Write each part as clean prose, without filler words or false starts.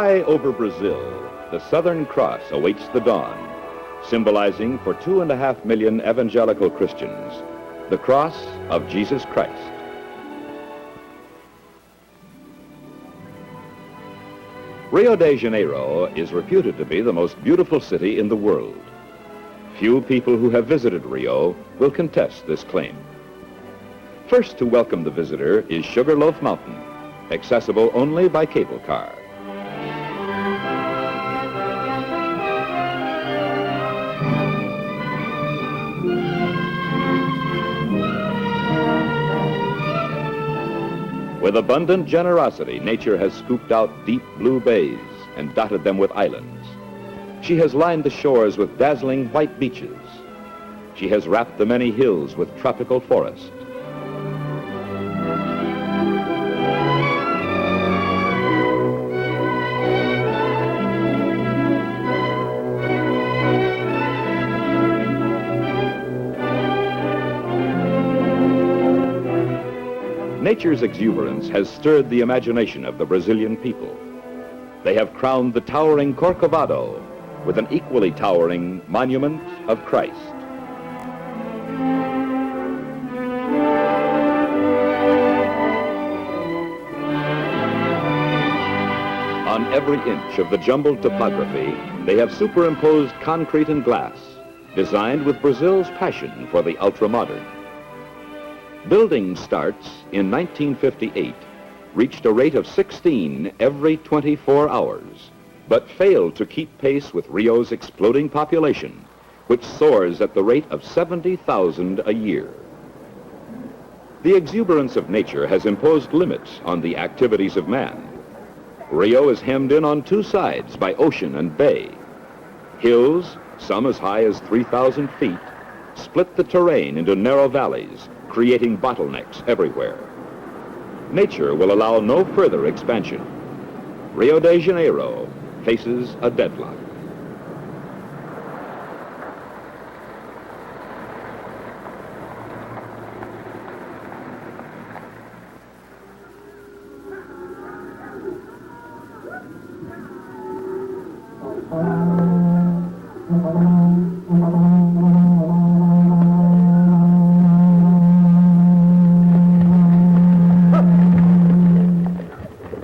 High over Brazil, the Southern Cross awaits the dawn, symbolizing for 2.5 million evangelical Christians the cross of Jesus Christ. Rio de Janeiro is reputed to be the most beautiful city in the world. Few people who have visited Rio will contest this claim. First to welcome the visitor is Sugarloaf Mountain, accessible only by cable car. With abundant generosity, nature has scooped out deep blue bays and dotted them with islands. She has lined the shores with dazzling white beaches. She has wrapped the many hills with tropical forest. Nature's exuberance has stirred the imagination of the Brazilian people. They have crowned the towering Corcovado with an equally towering monument of Christ. On every inch of the jumbled topography, they have superimposed concrete and glass, designed with Brazil's passion for the ultra-modern. Building starts in 1958, reached a rate of 16 every 24 hours, but failed to keep pace with Rio's exploding population, which soars at the rate of 70,000 a year. The exuberance of nature has imposed limits on the activities of man. Rio is hemmed in on two sides by ocean and bay. Hills, some as high as 3,000 feet, split the terrain into narrow valleys, creating bottlenecks everywhere. Nature will allow no further expansion. Rio de Janeiro faces a deadlock.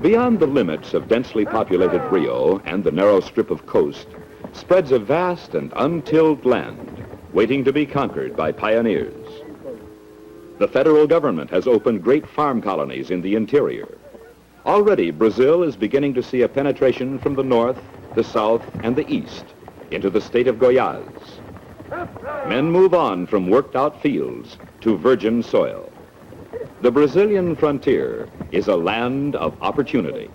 Beyond the limits of densely populated Rio and the narrow strip of coast spreads a vast and untilled land waiting to be conquered by pioneers. The federal government has opened great farm colonies in the interior. Already, Brazil is beginning to see a penetration from the north, the south, and the east into the state of Goiás. Men move on from worked-out fields to virgin soil. The Brazilian frontier is a land of opportunity.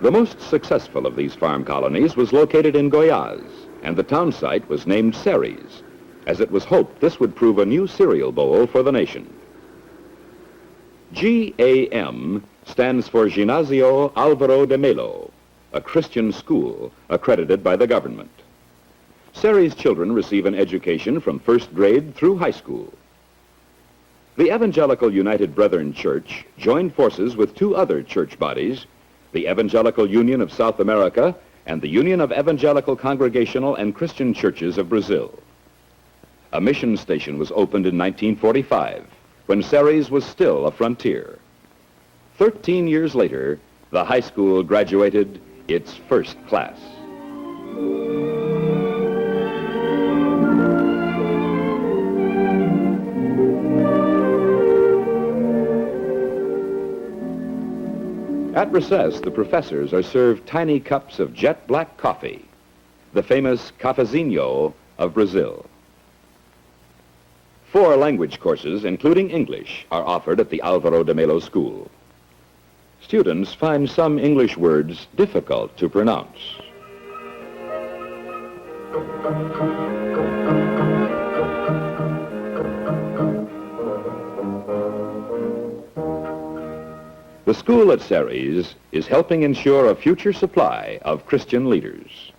The most successful of these farm colonies was located in Goiás, and the town site was named Ceres, as it was hoped this would prove a new cereal bowl for the nation. GAM stands for Ginásio Álvaro de Melo, a Christian school accredited by the government. Ceres children receive an education from first grade through high school. The Evangelical United Brethren Church joined forces with two other church bodies, the Evangelical Union of South America and the Union of Evangelical Congregational and Christian Churches of Brazil. A mission station was opened in 1945, when Ceres was still a frontier. 13 years later, the high school graduated its first class. At recess, the professors are served tiny cups of jet black coffee, the famous cafezinho of Brazil. 4 language courses, including English, are offered at the Álvaro de Melo School. Students find some English words difficult to pronounce. The school at Ceres is helping ensure a future supply of Christian leaders.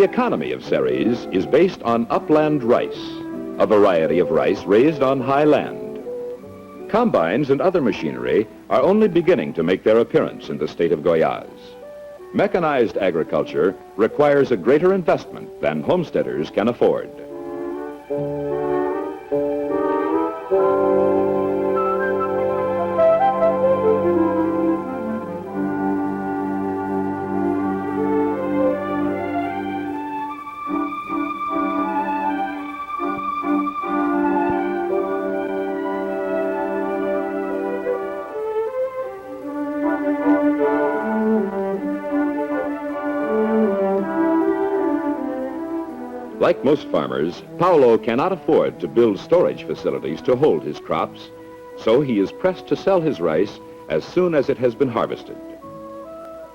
economy of Ceres is based on upland rice, a variety of rice raised on high land. Combines and other machinery are only beginning to make their appearance in the state of Goiás. Mechanized agriculture requires a greater investment than homesteaders can afford. Like most farmers, Paulo cannot afford to build storage facilities to hold his crops, so he is pressed to sell his rice as soon as it has been harvested.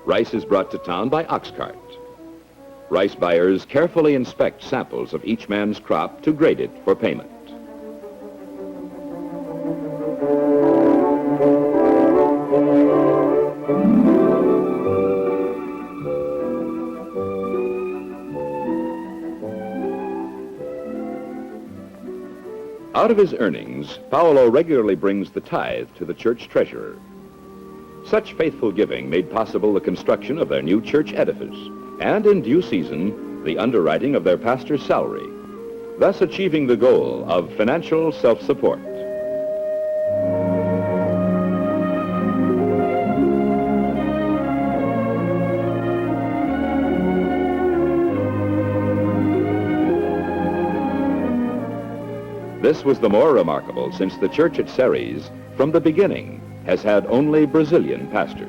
Rice is brought to town by ox cart. Rice buyers carefully inspect samples of each man's crop to grade it for payment. Out of his earnings, Paulo regularly brings the tithe to the church treasurer. Such faithful giving made possible the construction of their new church edifice, and in due season, the underwriting of their pastor's salary, thus achieving the goal of financial self-support. This was the more remarkable since the church at Ceres, from the beginning, has had only Brazilian pastors.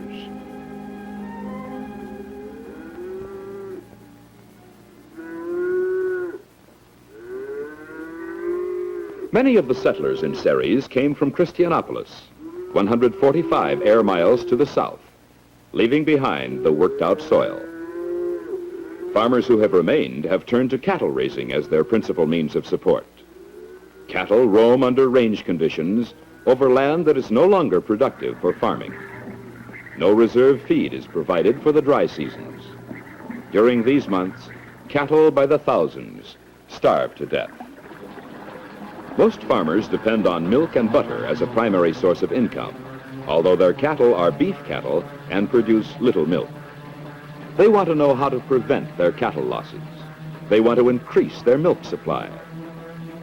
Many of the settlers in Ceres came from Christianopolis, 145 air miles to the south, leaving behind the worked-out soil. Farmers who have remained have turned to cattle raising as their principal means of support. Cattle roam under range conditions over land that is no longer productive for farming. No reserve feed is provided for the dry seasons. During these months, cattle by the thousands starve to death. Most farmers depend on milk and butter as a primary source of income, although their cattle are beef cattle and produce little milk. They want to know how to prevent their cattle losses. They want to increase their milk supply.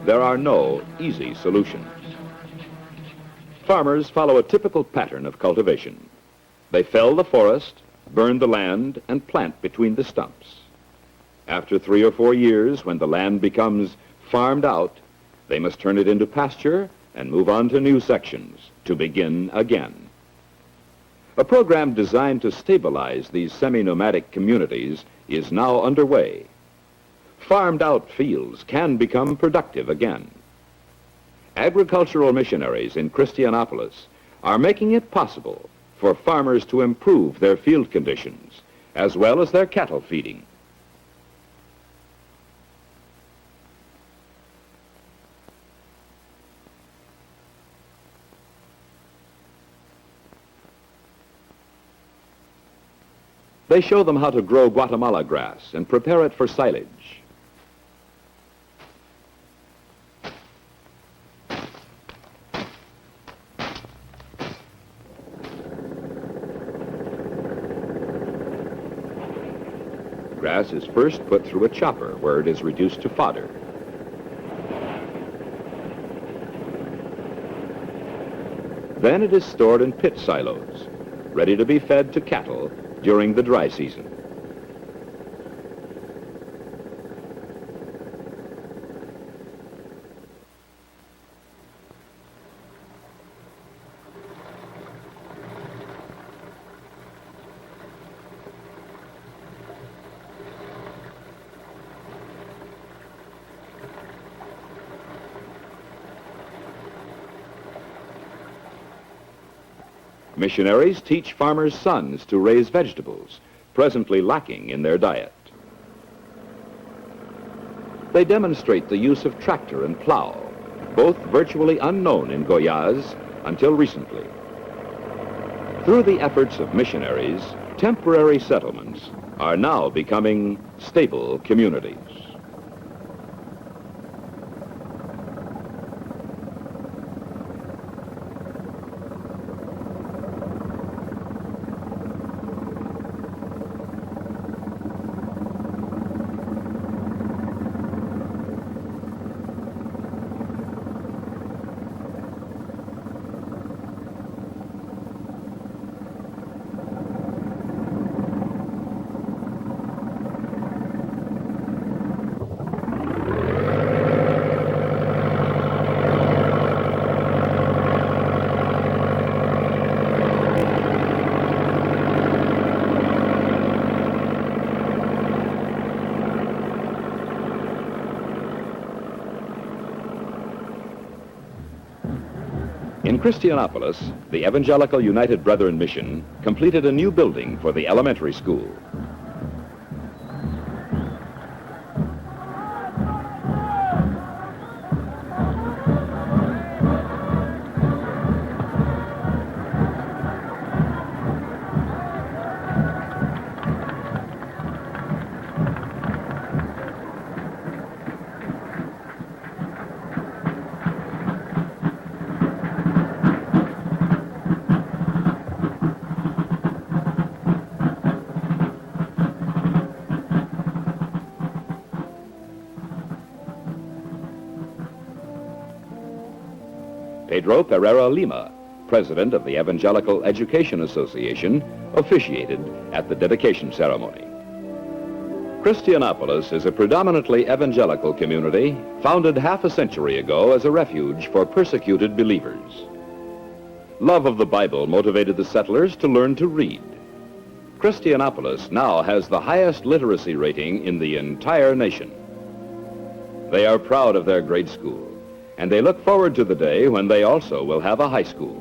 There are no easy solutions. Farmers follow a typical pattern of cultivation. They fell the forest, burn the land, and plant between the stumps. After 3 or 4 years, when the land becomes farmed out, they must turn it into pasture and move on to new sections to begin again. A program designed to stabilize these semi-nomadic communities is now underway. Farmed-out fields can become productive again. Agricultural missionaries in Christianopolis are making it possible for farmers to improve their field conditions as well as their cattle feeding. They show them how to grow Guatemala grass and prepare it for silage. Grass is first put through a chopper where it is reduced to fodder. Then it is stored in pit silos, ready to be fed to cattle during the dry season. Missionaries teach farmers' sons to raise vegetables, presently lacking in their diet. They demonstrate the use of tractor and plow, both virtually unknown in Goiás until recently. Through the efforts of missionaries, temporary settlements are now becoming stable communities. In Christianopolis, the Evangelical United Brethren Mission completed a new building for the elementary school. Pedro Pereira Lima, president of the Evangelical Education Association, officiated at the dedication ceremony. Christianopolis is a predominantly evangelical community founded half a century ago as a refuge for persecuted believers. Love of the Bible motivated the settlers to learn to read. Christianopolis now has the highest literacy rating in the entire nation. They are proud of their grade school, and they look forward to the day when they also will have a high school.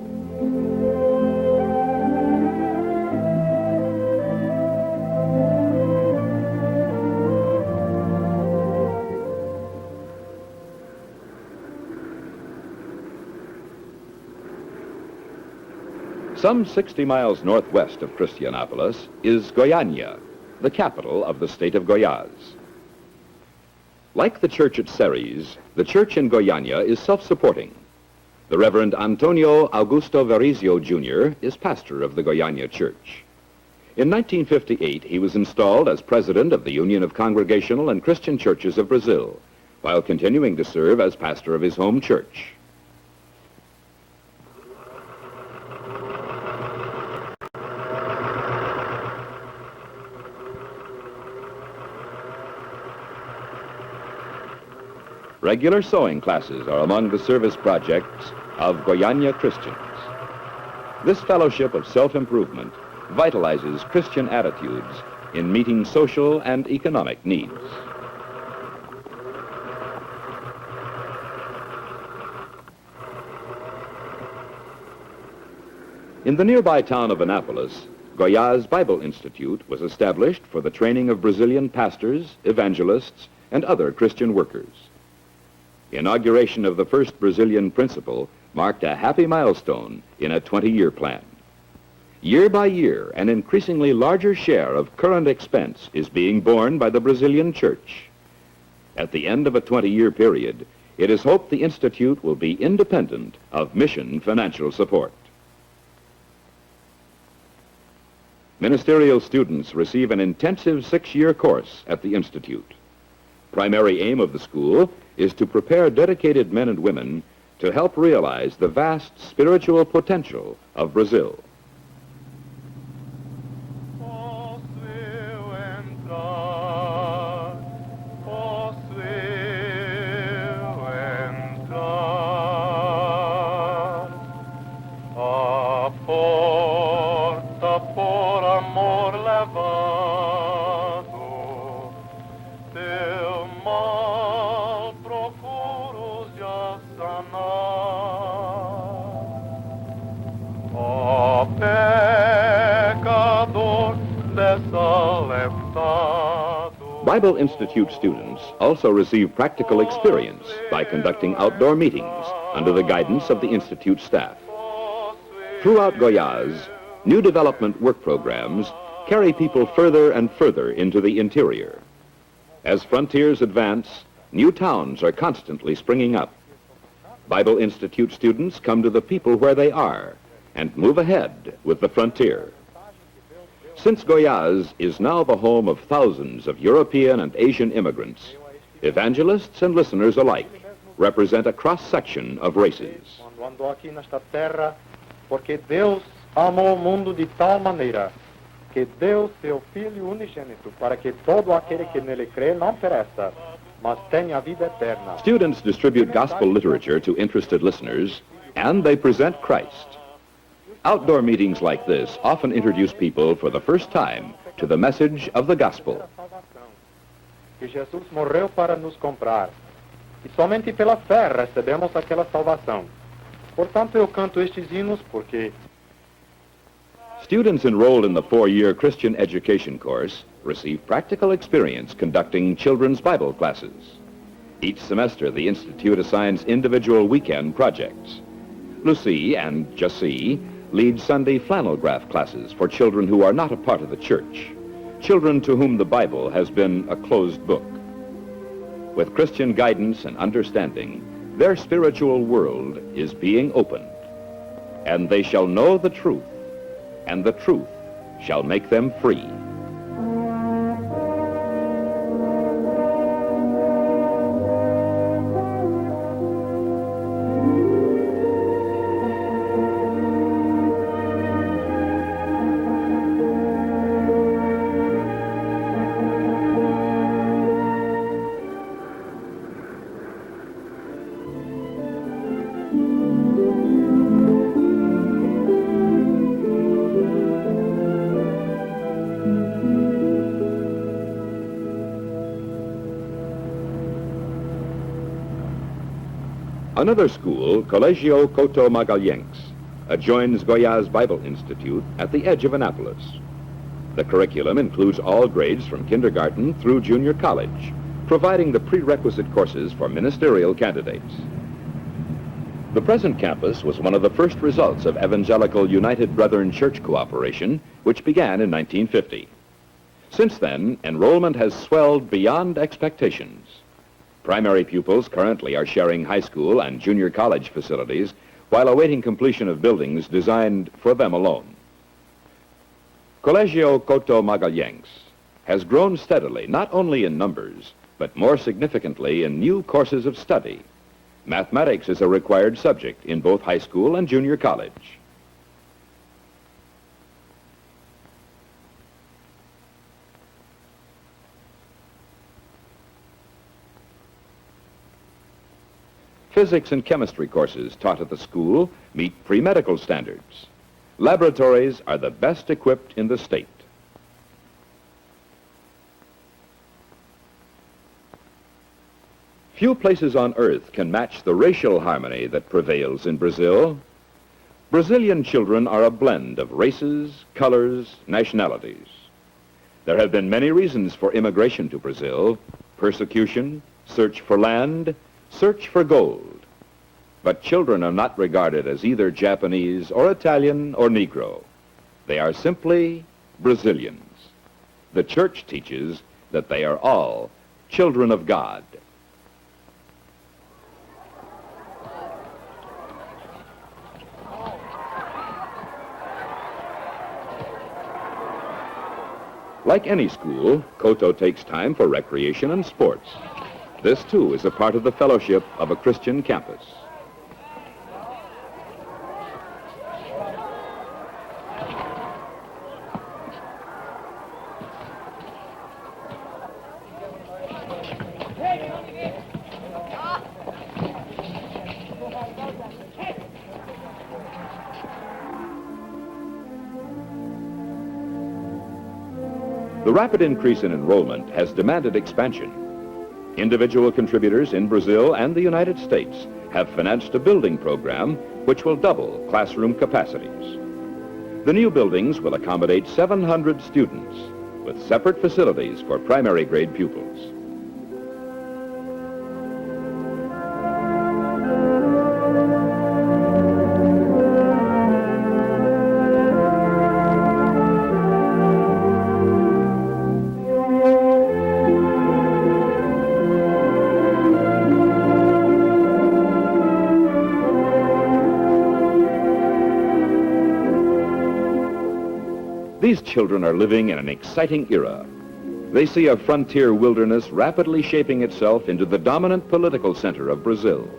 Some 60 miles northwest of Christianopolis is Goiânia, the capital of the state of Goiás. Like the church at Ceres, the church in Goiânia is self-supporting. The Reverend Antonio Augusto Verizio Jr. is pastor of the Goiânia Church. In 1958, he was installed as president of the Union of Congregational and Christian Churches of Brazil, while continuing to serve as pastor of his home church. Regular sewing classes are among the service projects of Goiânia Christians. This fellowship of self-improvement vitalizes Christian attitudes in meeting social and economic needs. In the nearby town of Anápolis, Goiás Bible Institute was established for the training of Brazilian pastors, evangelists, and other Christian workers. Inauguration of the first Brazilian principal marked a happy milestone in a 20-year plan. Year by year, an increasingly larger share of current expense is being borne by the Brazilian church. At the end of a 20-year period, it is hoped the Institute will be independent of mission financial support. Ministerial students receive an intensive 6-year course at the Institute. Primary aim of the school is to prepare dedicated men and women to help realize the vast spiritual potential of Brazil. Bible Institute students also receive practical experience by conducting outdoor meetings under the guidance of the Institute staff. Throughout Goiás, new development work programs carry people further and further into the interior. As frontiers advance, new towns are constantly springing up. Bible Institute students come to the people where they are and move ahead with the frontier. Since Goiás is now the home of thousands of European and Asian immigrants, evangelists and listeners alike represent a cross-section of races. Andou aqui nesta terra porque Deus amou o mundo de tal maneira que deu seu Filho unigênito para que todo aquele que nele crê não pereça, mas tenha vida eterna. Students distribute gospel literature to interested listeners, and they present Christ. Outdoor meetings like this often introduce people for the first time to the message of the gospel. Que Jesus morreu para nos comprar, e somente pela fé recebemos aquela salvação. Portanto, eu canto estes hinos porque Students enrolled in the 4-year Christian education course receive practical experience conducting children's Bible classes. Each semester, the Institute assigns individual weekend projects. Lucy and Jussie lead Sunday flannel graph classes for children who are not a part of the church, children to whom the Bible has been a closed book. With Christian guidance and understanding, their spiritual world is being opened, and they shall know the truth, and the truth shall make them free. Another school, Colegio Couto Magalhães, adjoins Goiás Bible Institute at the edge of Anápolis. The curriculum includes all grades from kindergarten through junior college, providing the prerequisite courses for ministerial candidates. The present campus was one of the first results of Evangelical United Brethren Church cooperation, which began in 1950. Since then, enrollment has swelled beyond expectations. Primary pupils currently are sharing high school and junior college facilities while awaiting completion of buildings designed for them alone. Colegio Couto Magalhães has grown steadily not only in numbers, but more significantly in new courses of study. Mathematics is a required subject in both high school and junior college. Physics and chemistry courses taught at the school meet pre-medical standards. Laboratories are the best equipped in the state. Few places on earth can match the racial harmony that prevails in Brazil. Brazilian children are a blend of races, colors, nationalities. There have been many reasons for immigration to Brazil: persecution, search for land, search for gold. But children are not regarded as either Japanese or Italian or Negro. They are simply Brazilians. The church teaches that they are all children of God. Like any school, Couto takes time for recreation and sports. This, too, is a part of the fellowship of a Christian campus. The rapid increase in enrollment has demanded expansion. Individual contributors in Brazil and the United States have financed a building program which will double classroom capacities. The new buildings will accommodate 700 students with separate facilities for primary grade pupils. children are living in an exciting era. They see a frontier wilderness rapidly shaping itself into the dominant political center of Brazil.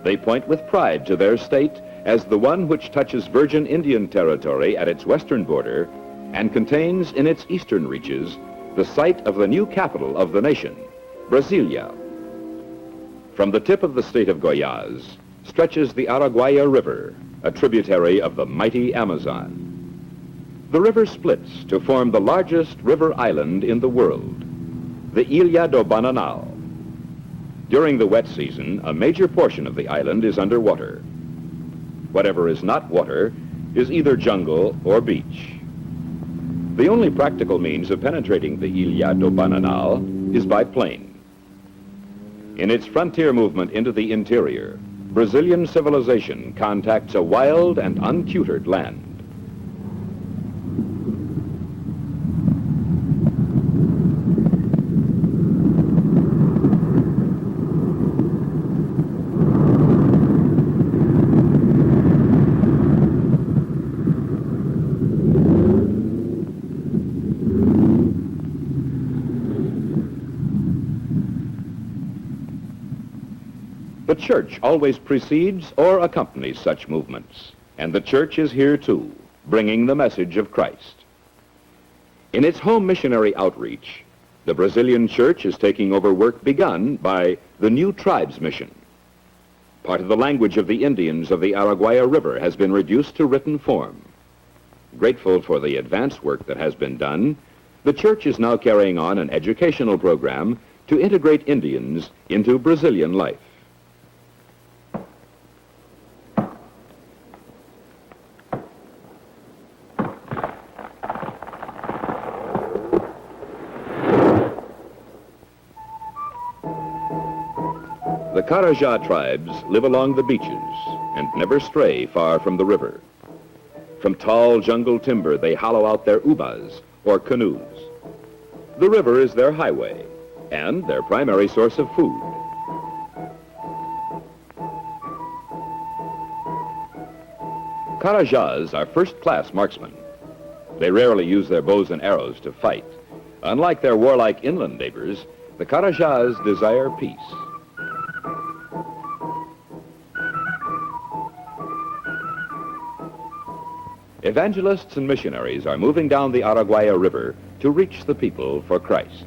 They point with pride to their state as the one which touches virgin Indian territory at its western border and contains in its eastern reaches the site of the new capital of the nation, Brasilia. From the tip of the state of Goiás stretches the Araguaia River, a tributary of the mighty Amazon. The river splits to form the largest river island in the world, the Ilha do Bananal. During the wet season, a major portion of the island is underwater. Whatever is not water is either jungle or beach. The only practical means of penetrating the Ilha do Bananal is by plane. In its frontier movement into the interior, Brazilian civilization contacts a wild and untutored land. The church always precedes or accompanies such movements, and the church is here too, bringing the message of Christ. In its home missionary outreach, the Brazilian church is taking over work begun by the New Tribes Mission. Part of the language of the Indians of the Araguaia River has been reduced to written form. Grateful for the advance work that has been done, the church is now carrying on an educational program to integrate Indians into Brazilian life. The Carajá tribes live along the beaches and never stray far from the river. From tall jungle timber, they hollow out their ubas, or canoes. The river is their highway and their primary source of food. Carajás are first-class marksmen. They rarely use their bows and arrows to fight. Unlike their warlike inland neighbors, the Carajás desire peace. Evangelists and missionaries are moving down the Araguaia River to reach the people for Christ.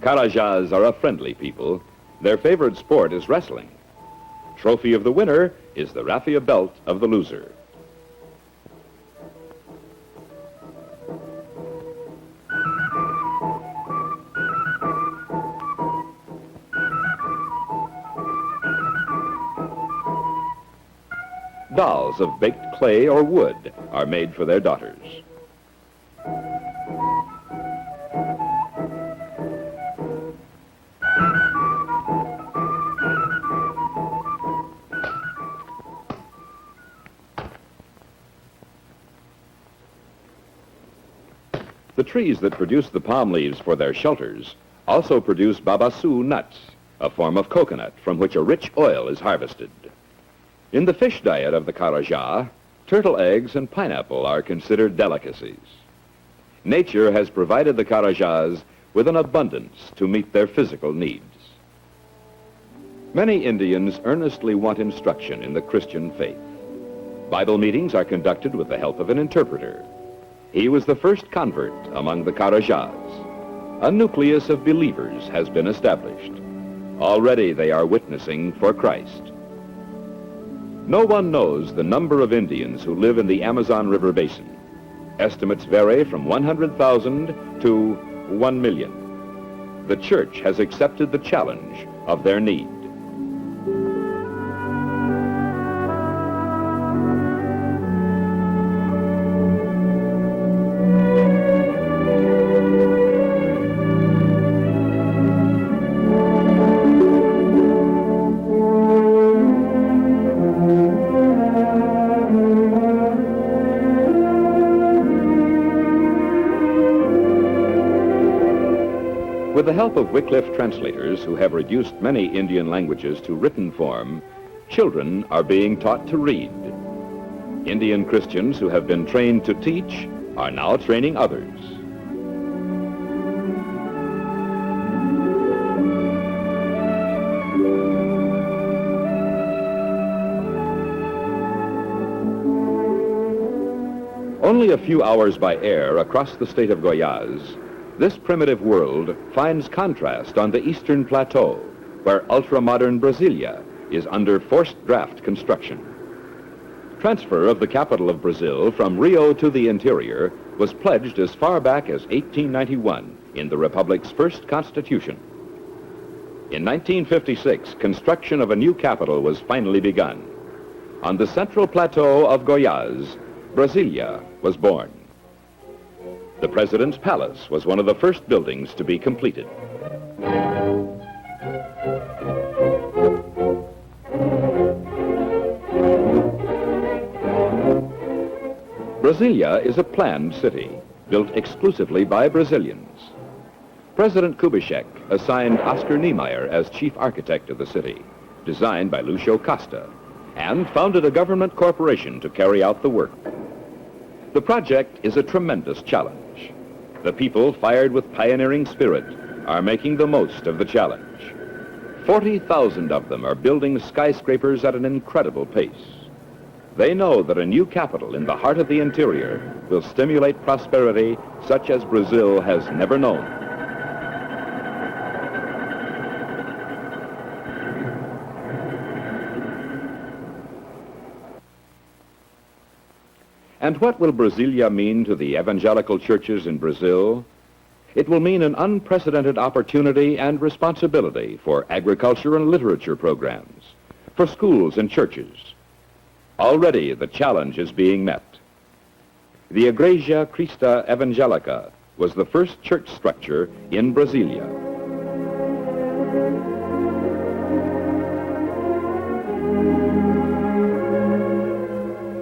Carajás are a friendly people. Their favorite sport is wrestling. Trophy of the winner is the raffia belt of the loser. Dolls of baked clay or wood are made for their daughters. The trees that produce the palm leaves for their shelters also produce babaçu nuts, a form of coconut from which a rich oil is harvested. In the fish diet of the Carajá, turtle eggs and pineapple are considered delicacies. Nature has provided the Carajás with an abundance to meet their physical needs. Many Indians earnestly want instruction in the Christian faith. Bible meetings are conducted with the help of an interpreter. He was the first convert among the Carajás. A nucleus of believers has been established. Already they are witnessing for Christ. No one knows the number of Indians who live in the Amazon River Basin. Estimates vary from 100,000 to 1 million. The church has accepted the challenge of their need. With the help of Wycliffe translators who have reduced many Indian languages to written form, children are being taught to read. Indian Christians who have been trained to teach are now training others. Only a few hours by air across the state of Goiás, this primitive world finds contrast on the eastern plateau, where ultra-modern Brasilia is under forced draft construction. Transfer of the capital of Brazil from Rio to the interior was pledged as far back as 1891 in the Republic's first constitution. In 1956, construction of a new capital was finally begun. On the central plateau of Goiás, Brasilia was born. The President's Palace was one of the first buildings to be completed. Brasilia is a planned city, built exclusively by Brazilians. President Kubitschek assigned Oscar Niemeyer as chief architect of the city, designed by Lucio Costa, and founded a government corporation to carry out the work. The project is a tremendous challenge. The people, fired with pioneering spirit, are making the most of the challenge. 40,000 of them are building skyscrapers at an incredible pace. They know that a new capital in the heart of the interior will stimulate prosperity such as Brazil has never known. And what will Brasilia mean to the evangelical churches in Brazil? It will mean an unprecedented opportunity and responsibility for agriculture and literature programs, for schools and churches. Already the challenge is being met. The Igreja Christa Evangelica was the first church structure in Brasilia.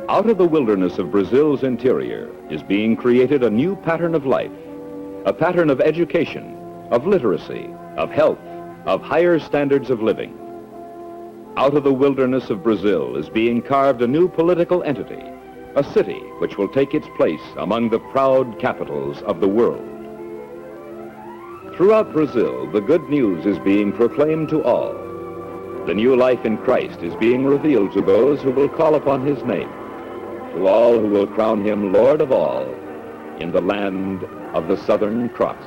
Out of the wilderness of Brazil's interior is being created a new pattern of life, a pattern of education, of literacy, of health, of higher standards of living. Out of the wilderness of Brazil is being carved a new political entity, a city which will take its place among the proud capitals of the world. Throughout Brazil, the good news is being proclaimed to all. The new life in Christ is being revealed to those who will call upon his name, to all who will crown him Lord of all in the land of the Southern Cross.